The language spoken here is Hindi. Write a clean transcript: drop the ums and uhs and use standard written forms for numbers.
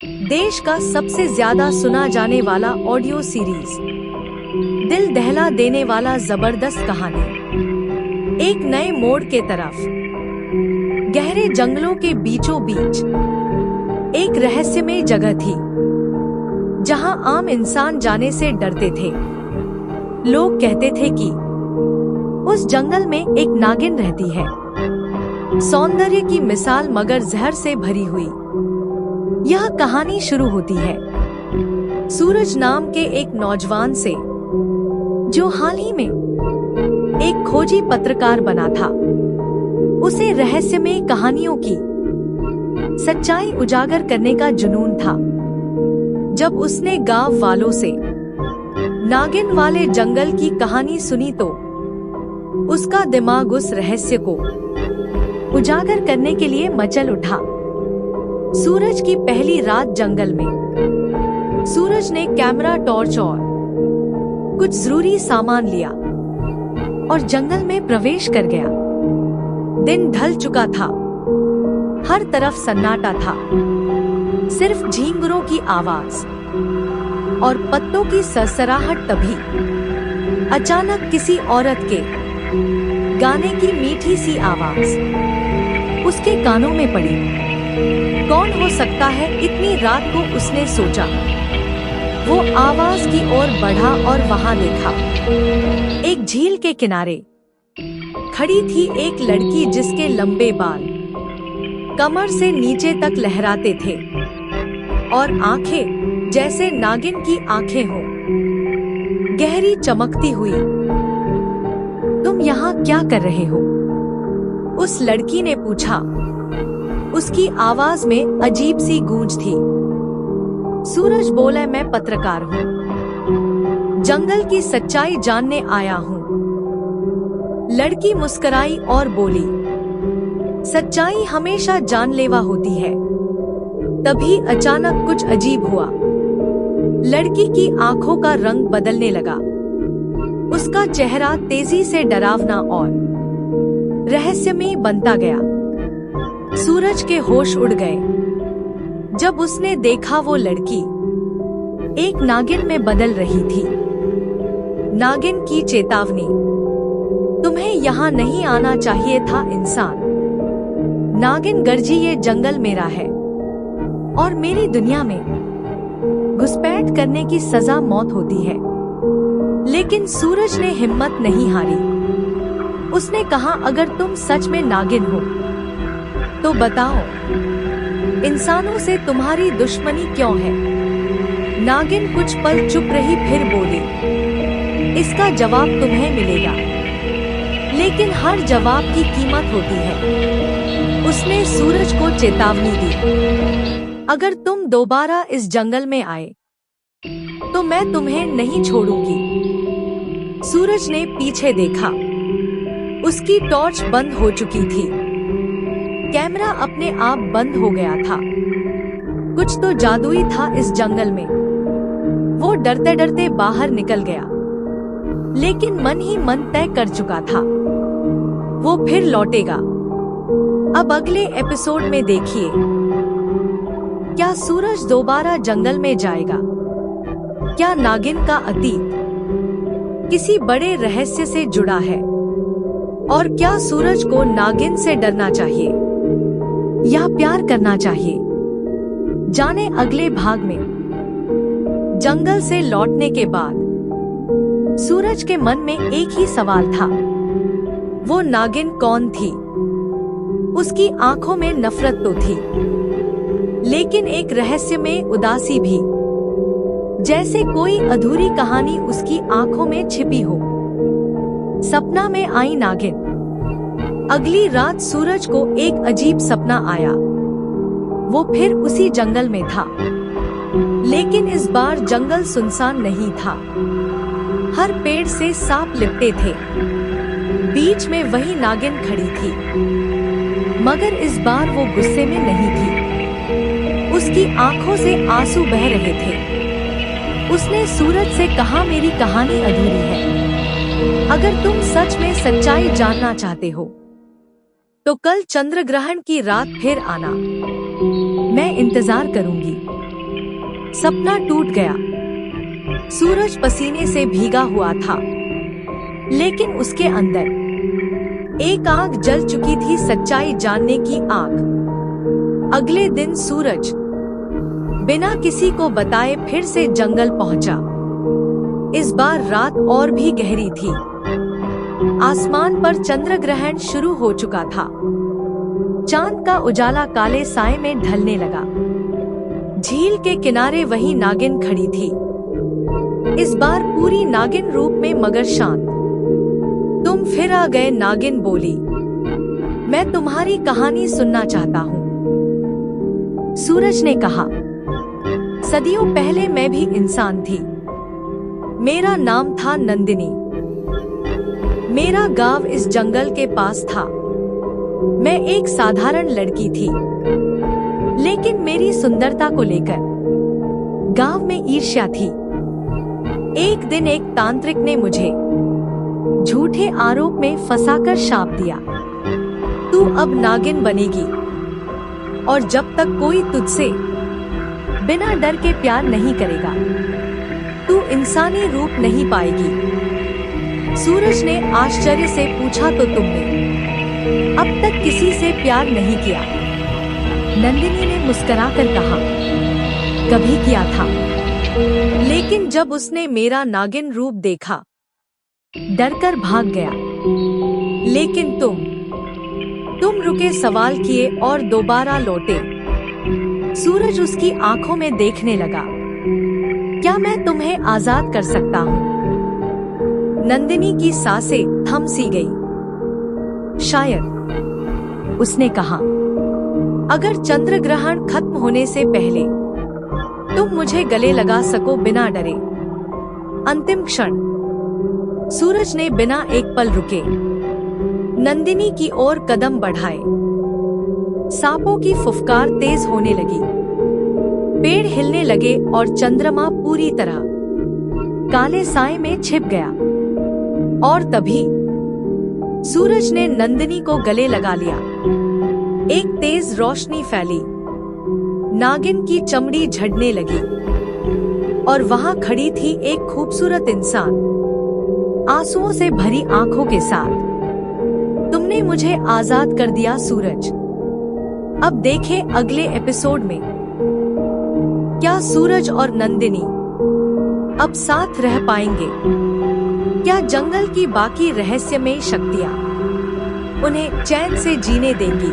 देश का सबसे ज्यादा सुना जाने वाला ऑडियो सीरीज, दिल दहला देने वाला जबरदस्त कहानी, एक नए मोड़ के तरफ। गहरे जंगलों के बीचों बीच एक रहस्यमय जगह थी, जहां आम इंसान जाने से डरते थे। लोग कहते थे कि उस जंगल में एक नागिन रहती है, सौंदर्य की मिसाल मगर जहर से भरी हुई। यह कहानी शुरू होती है सूरज नाम के एक नौजवान से, जो हाल ही में एक खोजी पत्रकार बना था। उसे रहस्यमय कहानियों की सच्चाई उजागर करने का जुनून था। जब उसने गांव वालों से नागिन वाले जंगल की कहानी सुनी तो उसका दिमाग उस रहस्य को उजागर करने के लिए मचल उठा। सूरज की पहली रात जंगल में। सूरज ने कैमरा, टॉर्च और कुछ जरूरी सामान लिया और जंगल में प्रवेश कर गया। दिन ढल चुका था, हर तरफ सन्नाटा था, सिर्फ झींगुरों की आवाज और पत्तों की सरसराहट। तभी अचानक किसी औरत के गाने की मीठी सी आवाज उसके कानों में पड़ी। कौन हो सकता है इतनी रात को, उसने सोचा। वो आवाज की ओर बढ़ा और वहां देखा, एक झील के किनारे खड़ी थी एक लड़की, जिसके लंबे बाल कमर से नीचे तक लहराते थे और आंखें जैसे नागिन की आंखें हो, गहरी चमकती हुई। तुम यहाँ क्या कर रहे हो? उस लड़की ने पूछा। उसकी आवाज में अजीब सी गूंज थी। सूरज बोला, मैं पत्रकार हूँ, जंगल की सच्चाई जानने आया हूँ। लड़की मुस्कुराई और बोली, सच्चाई हमेशा जानलेवा होती है। तभी अचानक कुछ अजीब हुआ। लड़की की आंखों का रंग बदलने लगा। उसका चेहरा तेजी से डरावना और रहस्यमय बनता गया। सूरज के होश उड़ गए जब उसने देखा वो लड़की एक नागिन में बदल रही थी। नागिन की चेतावनी, तुम्हें यहाँ नहीं आना चाहिए था इंसान। नागिन गर्जी, ये जंगल मेरा है और मेरी दुनिया में घुसपैठ करने की सजा मौत होती है। लेकिन सूरज ने हिम्मत नहीं हारी। उसने कहा, अगर तुम सच में नागिन हो तो बताओ, इंसानों से तुम्हारी दुश्मनी क्यों है? नागिन कुछ पल चुप रही, फिर बोली, इसका जवाब तुम्हें मिलेगा, लेकिन हर जवाब की कीमत होती है। उसने सूरज को चेतावनी दी, अगर तुम दोबारा इस जंगल में आए तो मैं तुम्हें नहीं छोड़ूंगी। सूरज ने पीछे देखा, उसकी टॉर्च बंद हो चुकी थी। कैमरा अपने आप बंद हो गया था। कुछ तो जादुई था इस जंगल में। वो डरते डरते बाहर निकल गया, लेकिन मन ही मन तय कर चुका था, वो फिर लौटेगा। अब अगले एपिसोड में देखिए, क्या सूरज दोबारा जंगल में जाएगा? क्या नागिन का अतीत किसी बड़े रहस्य से जुड़ा है? और क्या सूरज को नागिन से डरना चाहिए या प्यार करना चाहिए? जाने अगले भाग में। जंगल से लौटने के बाद सूरज के मन में एक ही सवाल था, वो नागिन कौन थी? उसकी आंखों में नफरत तो थी, लेकिन एक रहस्य में उदासी भी, जैसे कोई अधूरी कहानी उसकी आंखों में छिपी हो। सपना में आई नागिन। अगली रात सूरज को एक अजीब सपना आया। वो फिर उसी जंगल में था, लेकिन इस बार जंगल सुनसान नहीं था। हर पेड़ से सांप लिपटे थे। बीच में वही नागिन खड़ी थी, मगर इस बार वो गुस्से में नहीं थी। उसकी आंखों से आंसू बह रहे थे। उसने सूरज से कहा, मेरी कहानी अधूरी है। अगर तुम सच में सच्चाई जानना चाहते हो तो कल चंद्र ग्रहण की रात फिर आना, मैं इंतजार करूंगी। सपना टूट गया। सूरज पसीने से भीगा हुआ था, लेकिन उसके अंदर एक आग जल चुकी थी, सच्चाई जानने की आग। अगले दिन सूरज बिना किसी को बताए फिर से जंगल पहुंचा। इस बार रात और भी गहरी थी। आसमान पर चंद्र ग्रहण शुरू हो चुका था। चांद का उजाला काले साए में ढलने लगा। झील के किनारे वही नागिन खड़ी थी, इस बार पूरी नागिन रूप में मगर शांत। तुम फिर आ गए, नागिन बोली। मैं तुम्हारी कहानी सुनना चाहता हूँ। सूरज ने कहा, सदियों पहले मैं भी इंसान थी। मेरा नाम था नंदिनी। मेरा गांव इस जंगल के पास था। मैं एक साधारण लड़की थी, लेकिन मेरी सुंदरता को लेकर गांव में ईर्ष्या थी। एक दिन एक तांत्रिक ने मुझे झूठे आरोप में फंसाकर शाप दिया, तू अब नागिन बनेगी और जब तक कोई तुझसे बिना डर के प्यार नहीं करेगा, तू इंसानी रूप नहीं पाएगी। सूरज ने आश्चर्य से पूछा, तो तुमने अब तक किसी से प्यार नहीं किया? नंदिनी ने मुस्कुराकर कहा, कभी किया था, लेकिन जब उसने मेरा नागिन रूप देखा, डरकर भाग गया। लेकिन तुम रुके, सवाल किए और दोबारा लौटे। सूरज उसकी आंखों में देखने लगा। क्या मैं तुम्हें आजाद कर सकता हूँ? नंदिनी की सांसें थम सी गई। शायद, उसने कहा, अगर चंद्र ग्रहण खत्म होने से पहले तुम मुझे गले लगा सको बिना डरे। अंतिम क्षण। सूरज ने बिना एक पल रुके नंदिनी की ओर कदम बढ़ाए। सांपों की फुफकार तेज होने लगी, पेड़ हिलने लगे और चंद्रमा पूरी तरह काले साए में छिप गया। और तभी सूरज ने नंदिनी को गले लगा लिया। एक तेज रोशनी फैली, नागिन की चमड़ी झड़ने लगी और वहां खड़ी थी एक खूबसूरत इंसान, आंसुओं से भरी आंखों के साथ। तुमने मुझे आजाद कर दिया सूरज। अब देखें अगले एपिसोड में, क्या सूरज और नंदिनी अब साथ रह पाएंगे? क्या जंगल की बाकी रहस्यमयी शक्तियां उन्हें चैन से जीने देंगी?